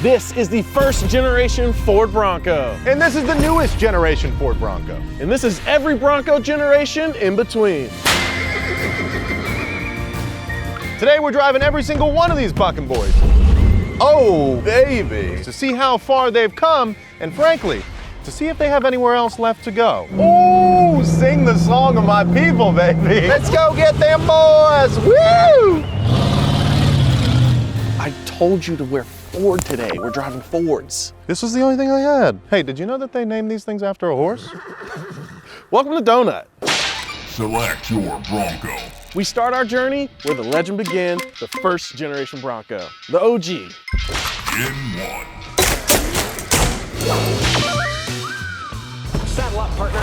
This is the first generation Ford Bronco. And this is the newest generation Ford Bronco. And this is every Bronco generation in between. Today we're driving every single one of these bucking boys. Oh, baby. To see how far they've come, and frankly, to see if they have anywhere else left to go. Oh, sing the song of my people, baby. Let's go get them boys, woo! I told you to wear Ford today. We're driving Fords. This was the only thing I had. Hey, did you know that they named these things after a horse? Welcome to Donut. Select your Bronco. We start our journey where the legend began, the first generation Bronco, the OG. In one. Saddle up, partner.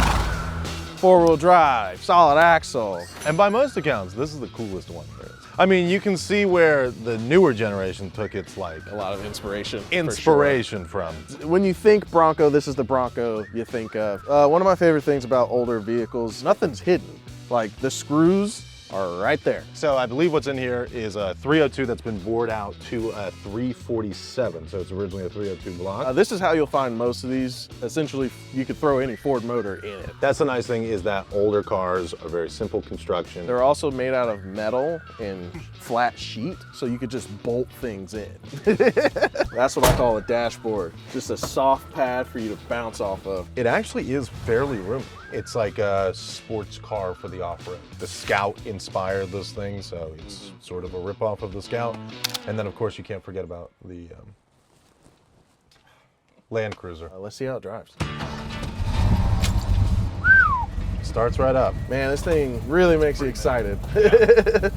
Four-wheel drive, solid axle. And by most accounts, this is the coolest one there is. I mean, you can see where the newer generation took its like A lot of inspiration. from. When you think Bronco, this is the Bronco you think of. One of my favorite things about older vehicles, nothing's hidden. Like the screws are right there. So I believe what's in here is a 302 that's been bored out to a 347. So it's originally a 302 block. This is how you'll find most of these. Essentially, you could throw any Ford motor in it. That's the nice thing is that older cars are very simple construction. They're also made out of metal and flat sheet, so you could just bolt things in. That's what I call a dashboard. Just a soft pad for you to bounce off of. It actually is fairly roomy. It's like a sports car for the off-road. The Scout inspired this thing, so it's sort of a ripoff of the Scout. And then of course you can't forget about the Land Cruiser. Let's see how it drives. Starts right up. Man, this thing really makes you excited.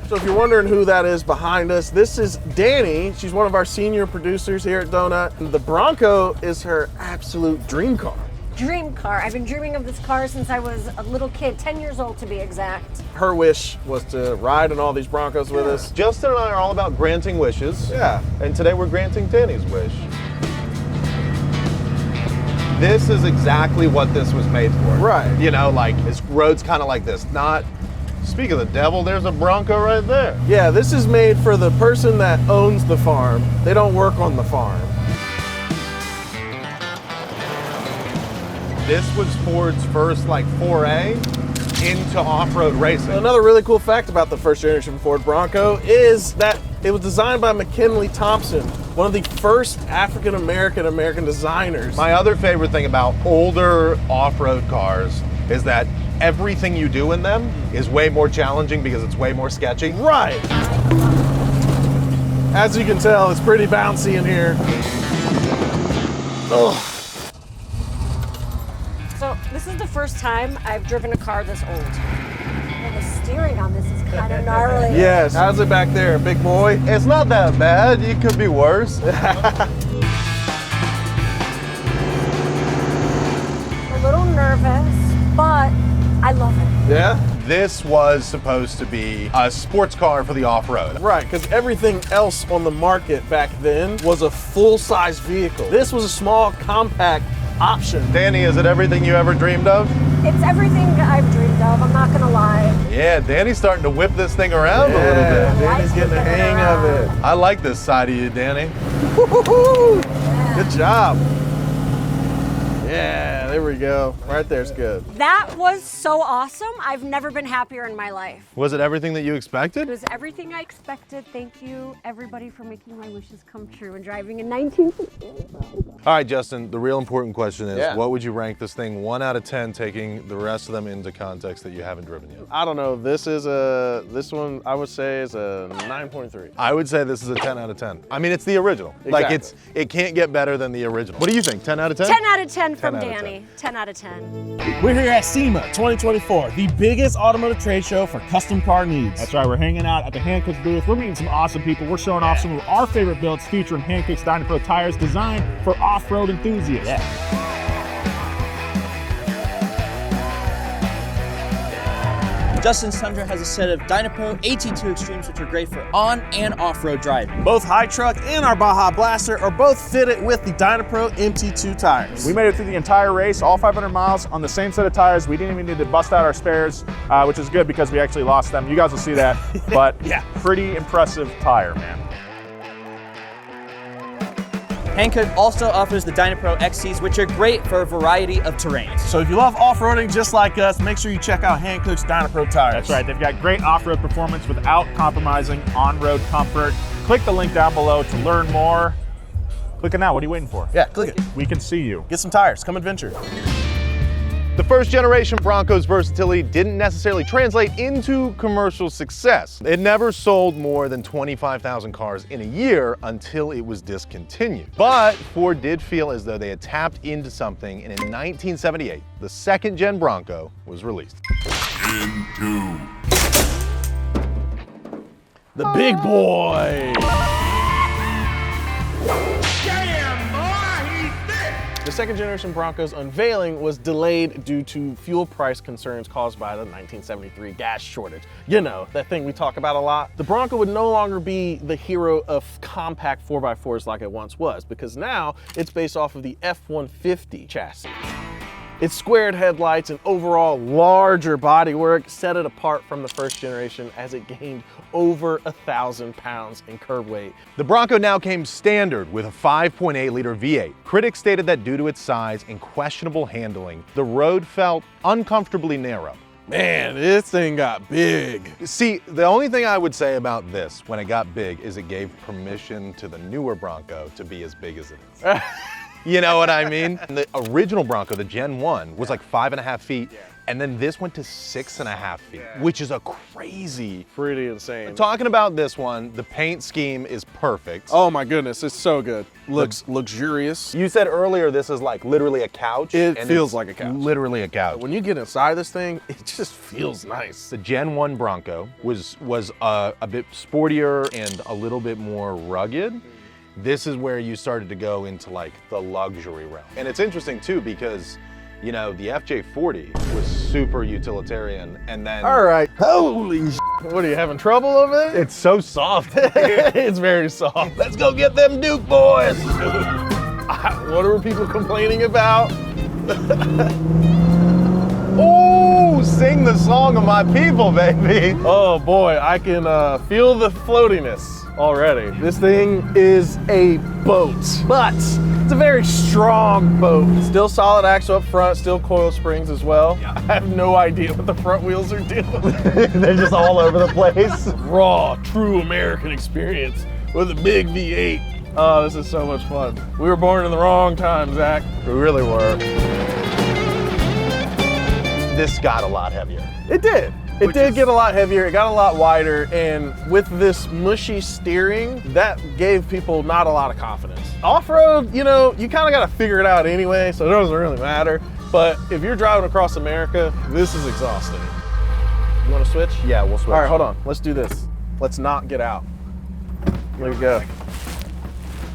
So if you're wondering who that is behind us, this is Dani. She's one of our senior producers here at Donut. The Bronco is her absolute dream car. Dream car. I've been dreaming of this car since I was a little kid, 10 years old to be exact. Her wish was to ride in all these Broncos with us. Justin and I are all about granting wishes. Yeah. And today we're granting Dani's wish. This is exactly what this was made for. Right. You know, like, this road's kind of like this. Not, speak of the devil, there's a Bronco right there. Yeah, this is made for the person that owns the farm. They don't work on the farm. This was Ford's first like foray into off-road racing. Another really cool fact about the first generation Ford Bronco is that it was designed by McKinley Thompson, one of the first African-American designers. My other favorite thing about older off-road cars is that everything you do in them is way more challenging because it's way more sketchy. Right. As you can tell, it's pretty bouncy in here. Ugh. So this is the first time I've driven a car this old. Well, the steering on this is kind of gnarly. Yes. How's it back there, big boy? It's not that bad. It could be worse. A little nervous, but I love it. Yeah? This was supposed to be a sports car for the off-road. Right, because everything else on the market back then was a full-size vehicle. This was a small, compact option. Dani, is it everything you ever dreamed of? It's everything I've dreamed of, I'm not gonna lie. Yeah, Dani's starting to whip this thing around a little bit. Dani's getting the hang of it. I like this side of you, Dani. Woo-hoo-hoo. Good job. Yeah, there we go. Right there's good. That was so awesome. I've never been happier in my life. Was it everything that you expected? It was everything I expected. Thank you, everybody, for making my wishes come true and driving in 1960. All right, Justin, the real important question is, Yeah. what would you rank this thing 1 out of 10, taking the rest of them into context that you haven't driven yet? I don't know. This one I would say is a 9.3. I would say this is a 10 out of 10. I mean, it's the original. Like, it can't get better than the original. What do you think, 10 out of 10? 10 out of 10 from 10 out of Dani. 10 out of 10. We're here at SEMA 2024, the biggest automotive trade show for custom car needs. That's right, we're hanging out at the Hankook's booth. We're meeting some awesome people. We're showing off some of our favorite builds featuring Hankook's Dynapro tires designed for off-road enthusiasts. Justin's Tundra has a set of Dynapro AT2 Extremes, which are great for on and off-road driving. Both High Truck and our Baja Blaster are both fitted with the Dynapro MT2 tires. We made it through the entire race, all 500 miles on the same set of tires. We didn't even need to bust out our spares, which is good because we actually lost them. You guys will see that, but Yeah. pretty impressive tire, man. Hankook also offers the Dynapro XCs, which are great for a variety of terrains. So if you love off-roading just like us, make sure you check out Hankook's Dynapro tires. That's right, they've got great off-road performance without compromising on-road comfort. Click the link down below to learn more. Click it now, what are you waiting for? Yeah, click it. We can see you. Get some tires, come adventure. The first generation Bronco's versatility didn't necessarily translate into commercial success. It never sold more than 25,000 cars in a year until it was discontinued. But Ford did feel as though they had tapped into something, and in 1978, the second gen Bronco was released. Gen 2. The big boy. The second generation Bronco's unveiling was delayed due to fuel price concerns caused by the 1973 gas shortage. You know, that thing we talk about a lot. The Bronco would no longer be the hero of compact 4x4s like it once was, because now it's based off of the F-150 chassis. Its squared headlights and overall larger bodywork set it apart from the first generation as it gained over 1,000 pounds in curb weight. The Bronco now came standard with a 5.8 liter V8. Critics stated that due to its size and questionable handling, the road felt uncomfortably narrow. Man, this thing got big. See, the only thing I would say about this when it got big is it gave permission to the newer Bronco to be as big as it is. You know what I mean? The original Bronco, the Gen 1, was like 5.5 feet, and then this went to 6.5 feet, which is a crazy. Pretty insane. Talking about this one, the paint scheme is perfect. Oh my goodness, it's so good. Looks luxurious. You said earlier this is like literally a couch. It and feels it's like a couch. Literally a couch. When you get inside this thing, it just feels nice. The Gen 1 Bronco was a bit sportier and a little bit more rugged. This is where you started to go into like the luxury realm. And it's interesting too because, you know, the FJ40 was super utilitarian, and then— All right, holy shit. What, are you having trouble over it? It's so soft. It's very soft. Let's go get them Duke boys. What are people complaining about? Oh, sing the song of my people, baby. Oh boy, I can feel the floatiness already. This thing is a boat, but it's a very strong boat. Still solid axle up front, still coil springs as well. Yeah. I have no idea what the front wheels are doing. They're just all over the place. Raw, true American experience with a big V8. Oh, this is so much fun. We were born in the wrong time, Zach. We really were. This got a lot heavier. It did. It did get a lot heavier, it got a lot wider, and with this mushy steering, that gave people not a lot of confidence. Off-road, you know, you kind of got to figure it out anyway, so it doesn't really matter. But if you're driving across America, this is exhausting. You want to switch? Yeah, we'll switch. All right, hold on. Let's do this. Let's not get out. There we go.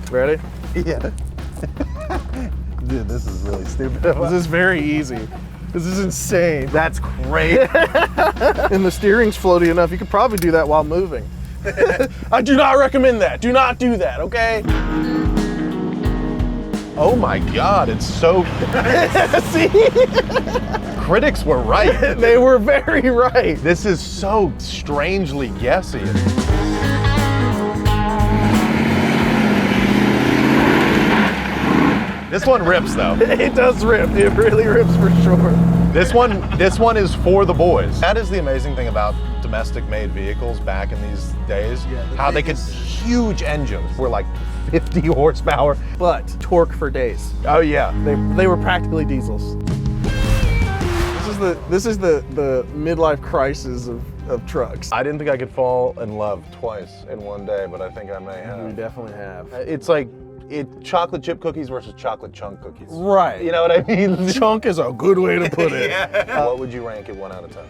Ready? Yeah. Dude, this is really stupid. This is very easy. This is insane. That's great. And the steering's floaty enough, you could probably do that while moving. I do not recommend that. Do not do that, okay? Oh my God, it's so— See? Critics were right. They were very right. This is so strangely guessy. This one rips though. It does rip. It really rips for sure. This one is for the boys. That is the amazing thing about domestic made vehicles back in these days. How they could— huge engines were like 50 horsepower. But torque for days. Oh yeah. They were practically diesels. This is the midlife crisis of trucks. I didn't think I could fall in love twice in one day, but I think I may have. You definitely have. It's like chocolate chip cookies versus chocolate chunk cookies. Right. You know what I mean? Chunk is a good way to put it. Yeah. What would you rank it 1 out of 10?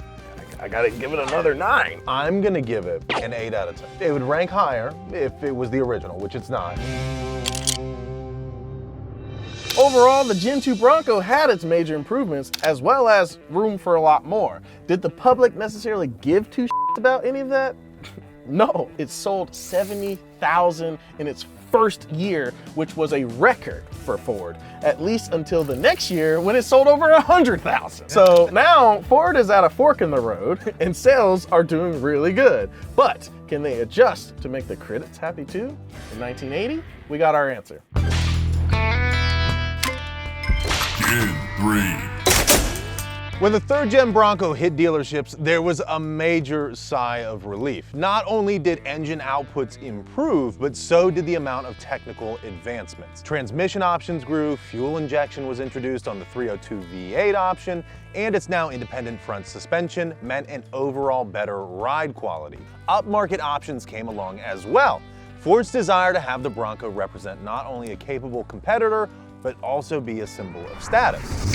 I gotta give it another 9. I'm gonna give it an 8 out of 10. It would rank higher if it was the original, which it's not. Overall, the Gen 2 Bronco had its major improvements, as well as room for a lot more. Did the public necessarily give two shits about any of that? No, it sold 70,000 in its first year, which was a record for Ford, at least until the next year when it sold over 100,000. So now Ford is at a fork in the road and sales are doing really good. But can they adjust to make the critics happy too? In 1980, we got our answer. in 3. When the third-gen Bronco hit dealerships, there was a major sigh of relief. Not only did engine outputs improve, but so did the amount of technical advancements. Transmission options grew, fuel injection was introduced on the 302 V8 option, and its now independent front suspension meant an overall better ride quality. Upmarket options came along as well. Ford's desire to have the Bronco represent not only a capable competitor, but also be a symbol of status.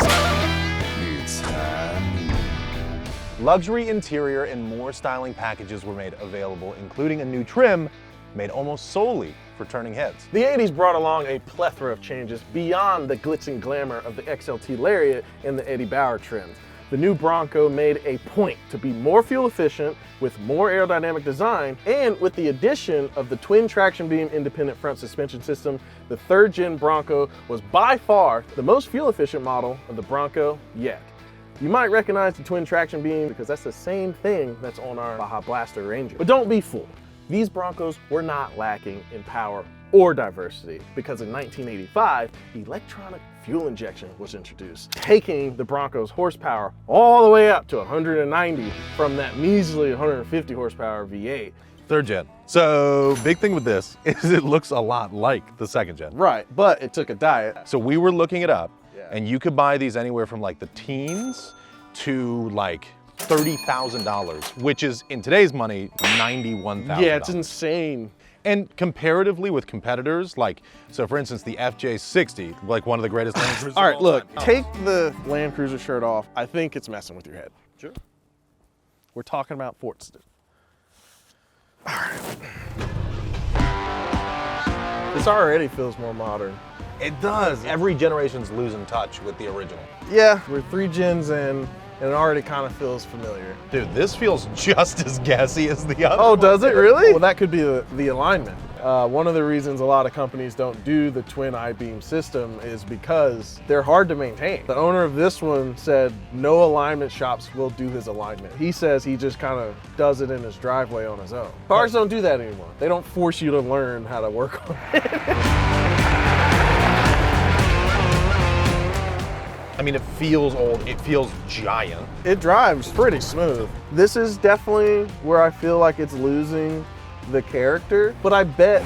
Luxury interior and more styling packages were made available, including a new trim made almost solely for turning heads. The 80s brought along a plethora of changes beyond the glitz and glamour of the XLT Lariat and the Eddie Bauer trims. The new Bronco made a point to be more fuel efficient with more aerodynamic design, and with the addition of the twin traction beam independent front suspension system, the third gen Bronco was by far the most fuel efficient model of the Bronco yet. You might recognize the twin traction beam because that's the same thing that's on our Baja Blaster Ranger. But don't be fooled. These Broncos were not lacking in power or diversity, because in 1985, electronic fuel injection was introduced, taking the Bronco's horsepower all the way up to 190 from that measly 150 horsepower V8. Third gen. So big thing with this is it looks a lot like the second gen. Right, but it took a diet. So we were looking it up, Yeah. and you could buy these anywhere from like the teens to like $30,000, which is in today's money, $91,000. Yeah, it's insane. And comparatively with competitors, like, so for instance, the FJ60, like one of the greatest Land Cruisers. All right, of all look, time. take the Land Cruiser shirt off. I think it's messing with your head. Sure. We're talking about Fortston. All right. This already feels more modern. It does. Every generation's losing touch with the original. Yeah, we're 3 gens in, and it already kind of feels familiar. Dude, this feels just as gassy as the other. Oh, does it really? Well, that could be the alignment. One of the reasons a lot of companies don't do the twin I-beam system is because they're hard to maintain. The owner of this one said no alignment shops will do his alignment. He says he just kind of does it in his driveway on his own. Cars don't do that anymore. They don't force you to learn how to work on it. I mean, it feels old, it feels giant. It drives pretty smooth. This is definitely where I feel like it's losing the character, but I bet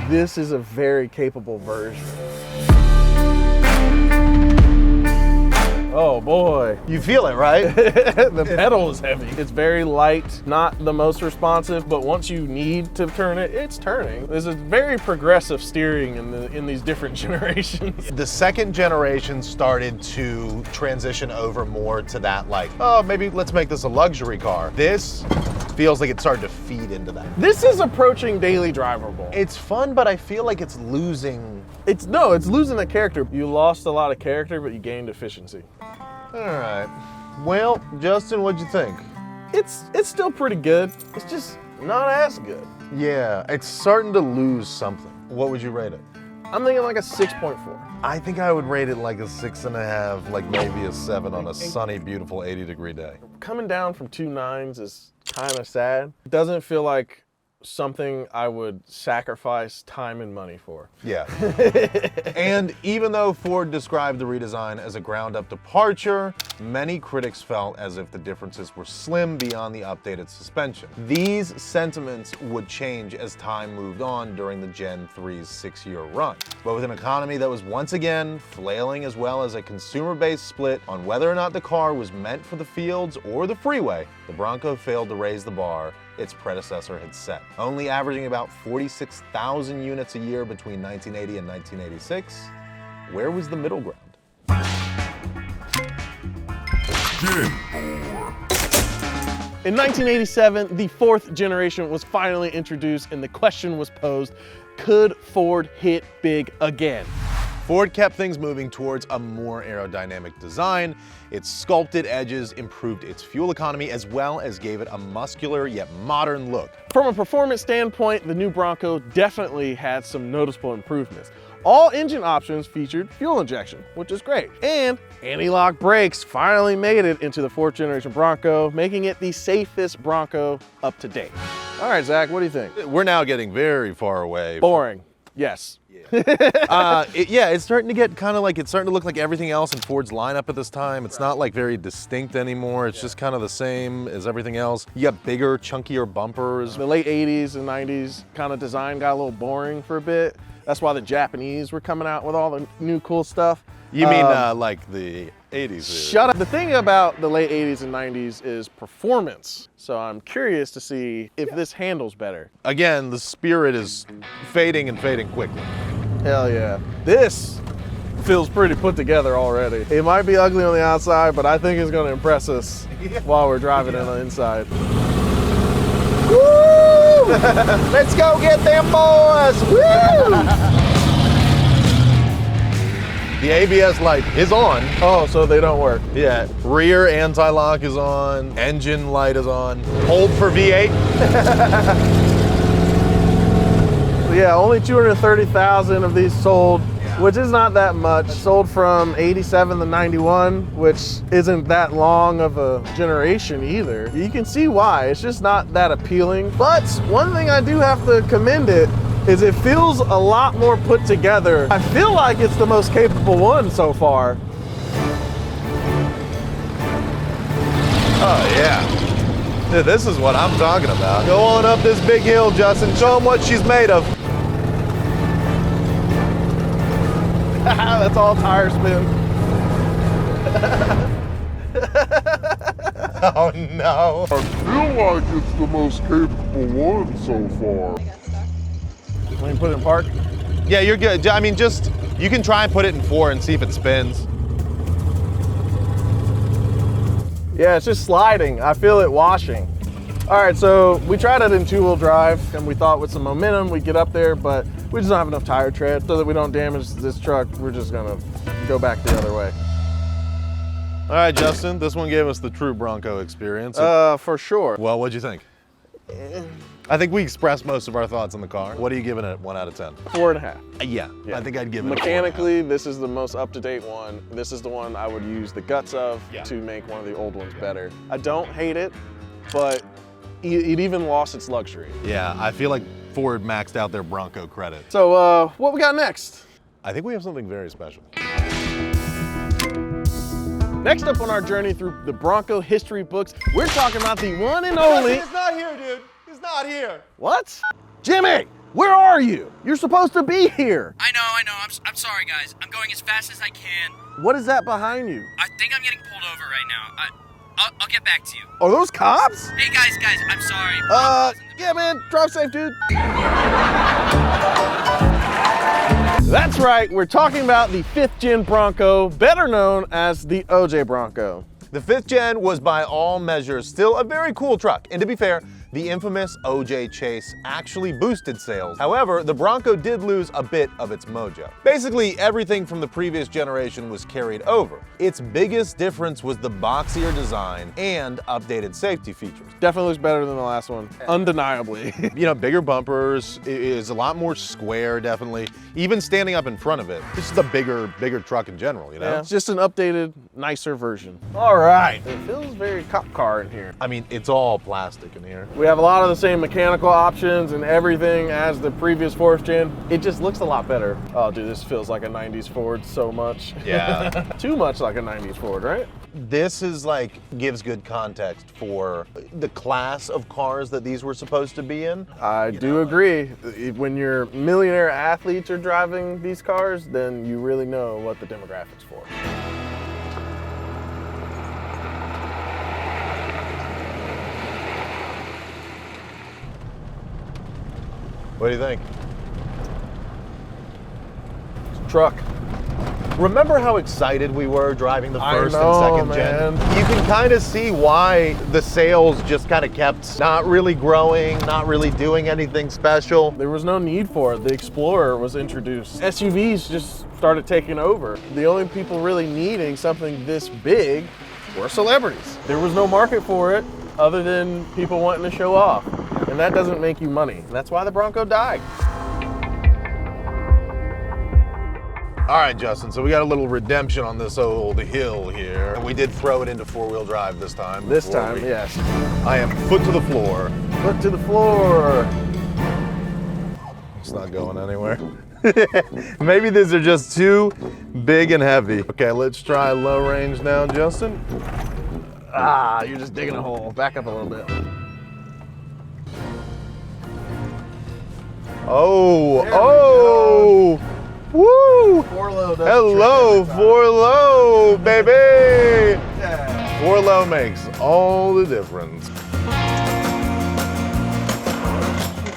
this is a very capable version. Oh boy. You feel it, right? The pedal is heavy. It's very light, not the most responsive, but once you need to turn it, it's turning. There's a very progressive steering in these different generations. The second generation started to transition over more to that, like, oh, maybe let's make this a luxury car. This feels like it started to feed into that. This is approaching daily drivable. It's fun, but I feel like it's losing. It's losing the character. You lost a lot of character, but you gained efficiency. All right. Well, Justin, what'd you think? It's still pretty good. It's just not as good. Yeah, it's starting to lose something. What would you rate it? I'm thinking like a 6.4. I think I would rate it like a 6.5, like maybe a 7 on a sunny, beautiful 80-degree day. Coming down from 2 9s is kind of sad. It doesn't feel like something I would sacrifice time and money for. Yeah. And even though Ford described the redesign as a ground-up departure, many critics felt as if the differences were slim beyond the updated suspension. These sentiments would change as time moved on during the Gen 3's 6-year run. But with an economy that was once again flailing, as well as a consumer-based split on whether or not the car was meant for the fields or the freeway, the Bronco failed to raise the bar its predecessor had set. Only averaging about 46,000 units a year between 1980 and 1986, where was the middle ground? Gen 4. In 1987, the 4th generation was finally introduced, and the question was posed, could Ford hit big again? Ford kept things moving towards a more aerodynamic design. Its sculpted edges improved its fuel economy, as well as gave it a muscular yet modern look. From a performance standpoint, the new Bronco definitely had some noticeable improvements. All engine options featured fuel injection, which is great. And anti-lock brakes finally made it into the 4th generation Bronco, making it the safest Bronco up to date. All right, Zach, what do you think? We're now getting very far away. Boring. Yes. It's starting to get kind of like, it's starting to look like everything else in Ford's lineup at this time. It's not like very distinct anymore. It's just kind of the same as everything else. You got bigger, chunkier bumpers. The late 80s and 90s kind of design got a little boring for a bit. That's why the Japanese were coming out with all the new cool stuff. You mean like the 80s? Shut up. The thing about the late 80s and 90s is performance. So I'm curious to see if this handles better. Again, the spirit is fading and fading quickly. Hell yeah. This feels pretty put together already. It might be ugly on the outside, but I think it's going to impress us while we're driving on the inside. Woo! Let's go get them boys! Woo! The ABS light is on. Oh, so they don't work. Yeah, rear anti-lock is on, engine light is on. Hold for V8. Yeah, only 230,000 of these sold, which is not that much. Sold from 87 to 91, which isn't that long of a generation either. You can see why, it's just not that appealing. But one thing I do have to commend it is it feels a lot more put together. I feel like it's the most capable one so far. Oh yeah. Dude, this is what I'm talking about. Go on up this big hill, Justin. Show them what she's made of. That's all tire spin. Oh no. I feel like it's the most capable one so far. Let me put it in park. Yeah, you're good. I mean, just, you can try and put it in 4 and see if it spins. Yeah, it's just sliding. I feel it washing. All right, so we tried it in 2-wheel drive and we thought with some momentum we'd get up there, but we just don't have enough tire tread. So that we don't damage this truck, we're just gonna go back the other way. All right, Justin, this one gave us the true Bronco experience. For sure. Well, what'd you think? I think we expressed most of our thoughts on the car. What are you giving it 1 out of 10? 4.5. Yeah, I think I'd give it Mechanically, this is the most up-to-date one. This is the one I would use the guts of to make one of the old ones better. I don't hate it, but it even lost its luxury. Yeah, I feel like Ford maxed out their Bronco credit. So what we got next? I think we have something very special. Next up on our journey through the Bronco history books, we're talking about the one and only... He's not here, dude. He's not here. What? Jimmy, where are you? You're supposed to be here. I know. I'm sorry, guys. I'm going as fast as I can. What is that behind you? I think I'm getting pulled over right now. I'll get back to you. Are those cops? Hey, guys, I'm sorry. Yeah, man, drive safe, dude. That's right, we're talking about the 5th gen Bronco, better known as the OJ Bronco. The 5th gen was by all measures still a very cool truck, and to be fair, the infamous OJ Chase actually boosted sales. However, the Bronco did lose a bit of its mojo. Basically, everything from the previous generation was carried over. Its biggest difference was the boxier design and updated safety features. Definitely looks better than the last one, undeniably. You know, bigger bumpers, it is a lot more square, definitely. Even standing up in front of it, this is a bigger truck in general, you know? Yeah, it's just an updated, nicer version. All right, it feels very cop car in here. I mean, it's all plastic in here. We have a lot of the same mechanical options and everything as the previous 4th gen. It just looks a lot better. Oh, dude, this feels like a 90s Ford so much. Yeah. Too much like a 90s Ford, right? This is like, gives good context for the class of cars that these were supposed to be in. I do agree. When your millionaire athletes are driving these cars, then you really know what the demographic's for. What do you think? It's a truck. Remember how excited we were driving the first and second gen? You can kind of see why the sales just kind of kept not really growing, not really doing anything special. There was no need for it. The Explorer was introduced. SUVs just started taking over. The only people really needing something this big were celebrities. There was no market for it other than people wanting to show off. And that doesn't make you money. That's why the Bronco died. All right, Justin, so we got a little redemption on this old hill here. We did throw it into 4-wheel drive this time. This time, yes. I am foot to the floor. Foot to the floor. It's not going anywhere. Maybe these are just too big and heavy. Okay, let's try low range now, Justin. Ah, you're just digging a hole. Back up a little bit. Oh, woo! Four low doesn't Hello, trick every time. four low, baby! Yeah. Four low makes all the difference.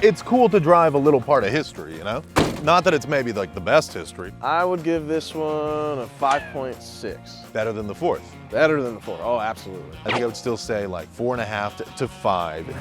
It's cool to drive a little part of history, you know? Not that it's maybe like the best history. I would give this one a 5.6. Better than the fourth. Better than the 4. Oh, absolutely. I think I would still say like 4.5 to 5. It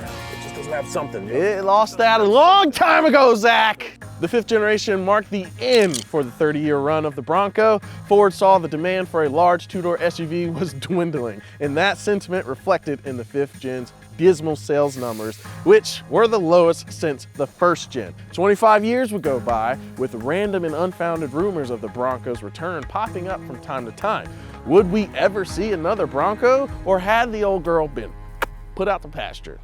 just doesn't have something. It lost that a long time ago, Zach. The 5th generation marked the end for the 30-year run of the Bronco. Ford saw the demand for a large two-door SUV was dwindling, and that sentiment reflected in the 5th gen's dismal sales numbers, which were the lowest since the 1st gen. 25 years would go by with random and unfounded rumors of the Bronco's return popping up from time to time. Would we ever see another Bronco, or had the old girl been put out to pasture?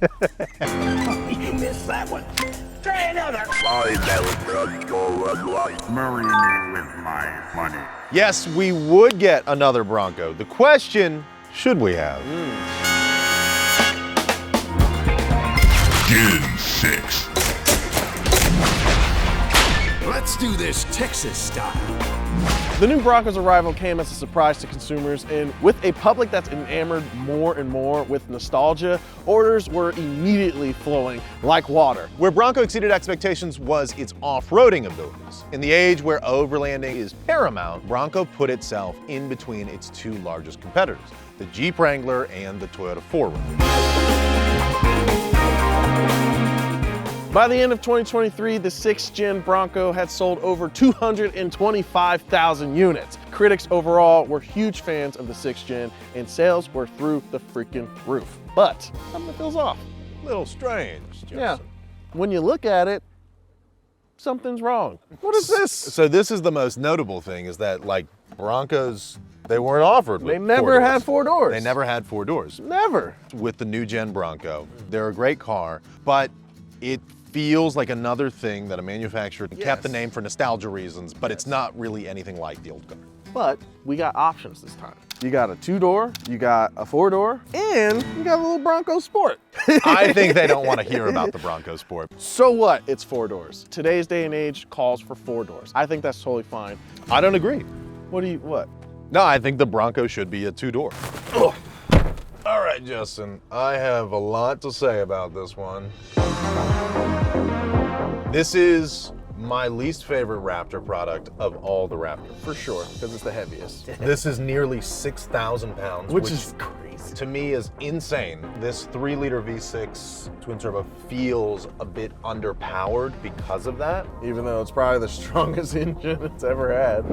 You missed that one. Try another. Marry me with my money. Yes, we would get another Bronco. The question, should we have? Gen 6. Let's do this Texas style. The new Bronco's arrival came as a surprise to consumers, and with a public that's enamored more and more with nostalgia, orders were immediately flowing like water. Where Bronco exceeded expectations was its off-roading abilities. In the age where overlanding is paramount, Bronco put itself in between its two largest competitors, the Jeep Wrangler and the Toyota 4Runner. By the end of 2023, the 6th gen Bronco had sold over 225,000 units. Critics overall were huge fans of the 6th gen, and sales were through the freaking roof. But something feels off. Little strange, Justin. Yeah. When you look at it, something's wrong. What is this? So this is the most notable thing, is that like Broncos, they weren't offered with They never 4 doors. had 4 doors. They never had 4 doors. Never. With the new gen Bronco, they're a great car, but it feels like another thing that a manufacturer kept the name for nostalgia reasons, but it's not really anything like the old car. But we got options this time. You got a 2-door, you got a 4-door, and you got a little Bronco Sport. I think they don't want to hear about the Bronco Sport. So what? It's 4 doors. Today's day and age calls for 4 doors. I think that's totally fine. I don't agree. What? No, I think the Bronco should be a 2-door. All right, Justin, I have a lot to say about this one. This is my least favorite Raptor product of all the Raptors. For sure, because it's the heaviest. This is nearly 6,000 pounds, Which is crazy. to me is insane. This 3-liter V6 twin turbo feels a bit underpowered because of that. Even though it's probably the strongest engine it's ever had.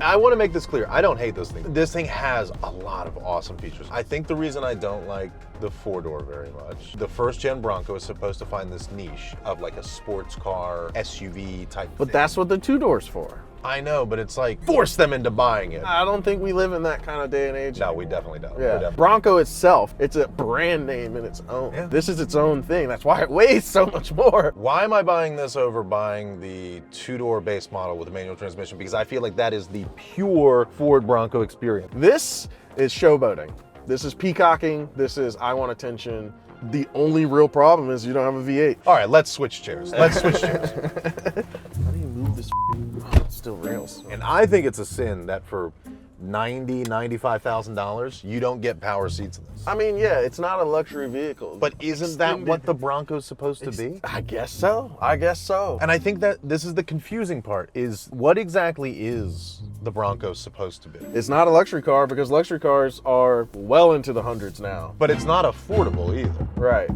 I want to make this clear. I don't hate this thing. This thing has a lot of awesome features. I think the reason I don't like the 4-door very much, the 1st gen Bronco is supposed to find this niche of like a sports car, SUV type But thing. that's what the 2-door's for. I know, but it's like, force them into buying it. I don't think we live in that kind of day and age. No, we definitely don't. We Yeah. definitely- Bronco itself, it's a brand name in its own. Yeah. This is its own thing. That's why it weighs so much more. Why am I buying this over buying the 2-door base model with a manual transmission? Because I feel like that is the pure Ford Bronco experience. This is showboating. This is peacocking. This is I want attention. The only real problem is you don't have a V8. All right, let's switch chairs. Let's switch chairs. How do you move this? It's still rails. And I think it's a sin that for $90,000, $95,000, you don't get power seats in this. I mean, yeah, it's not a luxury vehicle. But isn't that what the Bronco's supposed to be? I guess so. I guess so. And I think that this is the confusing part, is what exactly is the Bronco supposed to be? It's not a luxury car because luxury cars are well into the hundreds now. But it's not affordable either. Right.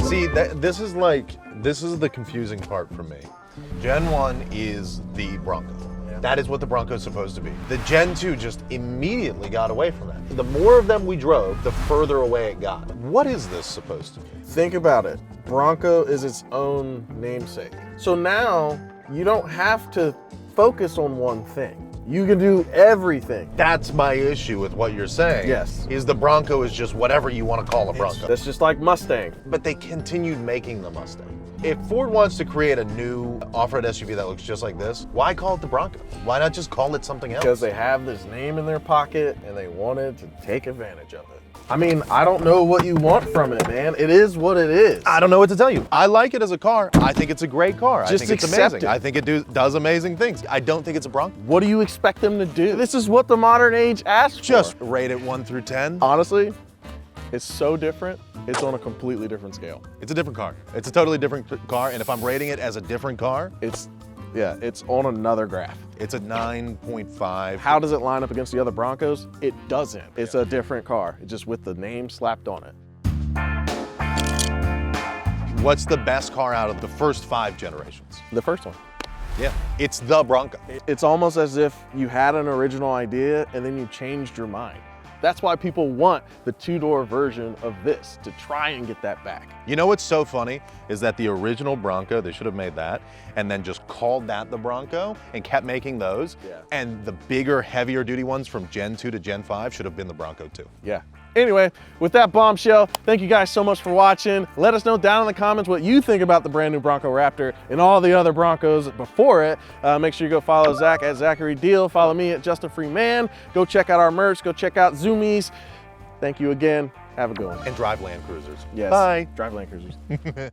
See, this is the confusing part for me. Gen 1 is the Bronco. That is what the Bronco is supposed to be. The Gen 2 just immediately got away from that. The more of them we drove, the further away it got. What is this supposed to be? Think about it. Bronco is its own namesake. So now you don't have to focus on one thing. You can do everything. That's my issue with what you're saying. Yes. Is the Bronco is just whatever you want to call a Bronco. That's just like Mustang. But they continued making the Mustang. If Ford wants to create a new off-road SUV that looks just like this, why call it the Bronco? Why not just call it something else? Because they have this name in their pocket and they wanted to take advantage of it. I mean, I don't know what you want from it, man. It is what it is. I don't know what to tell you. I like it as a car. I think it's a great car. Just I think it's accept amazing. it. I think it does amazing things. I don't think it's a Bronco. What do you expect them to do? This is what the modern age asks for. Just rate it 1 through 10. Honestly, it's so different. It's on a completely different scale. It's a different car. It's a totally different car. And if I'm rating it as a different car, It's on another graph. it's a 9.5. How does it line up against the other Broncos? It doesn't. It's a different car, just with the name slapped on it. What's the best car out of the first 5 generations? The first one. Yeah, it's the Bronco. It's almost as if you had an original idea and then you changed your mind. That's why people want the 2-door version of this, to try and get that back. You know what's so funny is that the original Bronco, they should have made that and then just called that the Bronco and kept making those. Yeah. And the bigger, heavier duty ones from Gen 2 to Gen 5 should have been the Bronco 2. Yeah. Anyway, with that bombshell, thank you guys so much for watching. Let us know down in the comments what you think about the brand new Bronco Raptor and all the other Broncos before it. Make sure you go follow Zach at Zachary Diehl. Follow me at Justin Freeman. Go check out our merch. Go check out Zoomies. Thank you again. Have a good one. And drive Land Cruisers. Yes. Bye. Drive Land Cruisers.